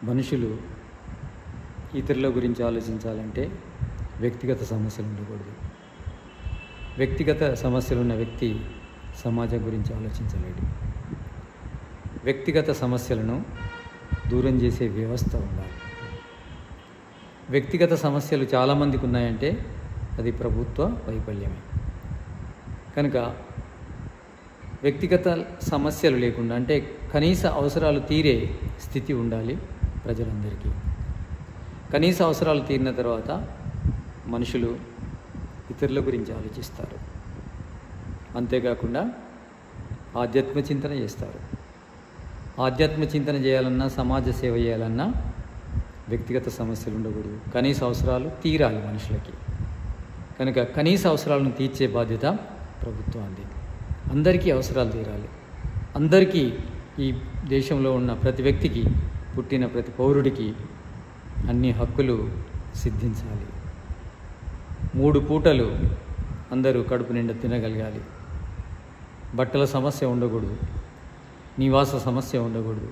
మనుషులు ఇతరుల గురించి ఆలోచించాలంటే వ్యక్తిగత సమస్యలు ఉండకూడదు. వ్యక్తిగత సమస్యలు ఉన్న వ్యక్తి సమాజం గురించి ఆలోచించలేడు. వ్యక్తిగత సమస్యలను దూరం చేసే వ్యవస్థ ఉండాలి. వ్యక్తిగత సమస్యలు చాలామందికి ఉన్నాయంటే అది ప్రభుత్వ వైఫల్యమే. కనుక వ్యక్తిగత సమస్యలు లేకుండా, అంటే కనీస అవసరాలు తీరే స్థితి ఉండాలి ప్రజలందరికీ. కనీస అవసరాలు తీరిన తర్వాత మనుషులు ఇతరుల గురించి ఆలోచిస్తారు. అంతేకాకుండా ఆధ్యాత్మ చింతన చేస్తారు. ఆధ్యాత్మ చింతన చేయాలన్నా, సమాజ సేవ చేయాలన్నా వ్యక్తిగత సమస్యలు ఉండకూడదు. కనీస అవసరాలు తీరాలి మనుషులకి. కనుక కనీస అవసరాలను తీర్చే బాధ్యత ప్రభుత్వానికి. అందరికీ అవసరాలు తీరాలి. అందరికీ, ఈ దేశంలో ఉన్న ప్రతి వ్యక్తికి, పుట్టిన ప్రతి పౌరుడికి అన్ని హక్కులు సిద్ధించాలి. 3 పూటలు అందరూ కడుపు నిండా తినగలగాలి. బట్టల సమస్య ఉండకూడదు. నివాస సమస్య ఉండకూడదు.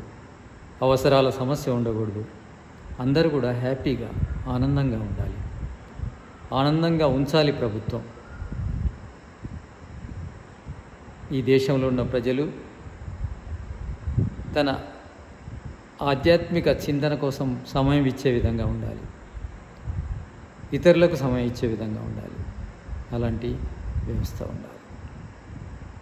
అవసరాల సమస్య ఉండకూడదు. అందరూ కూడా హ్యాపీగా, ఆనందంగా ఉండాలి. ఆనందంగా ఉంచాలి ప్రభుత్వం. ఈ దేశంలో ఉన్న ప్రజలు తన ఆధ్యాత్మిక చింతన కోసం సమయం ఇచ్చే విధంగా ఉండాలి. ఇతరులకు సమయం ఇచ్చే విధంగా ఉండాలి. అలాంటి వ్యవస్థ ఉండాలి.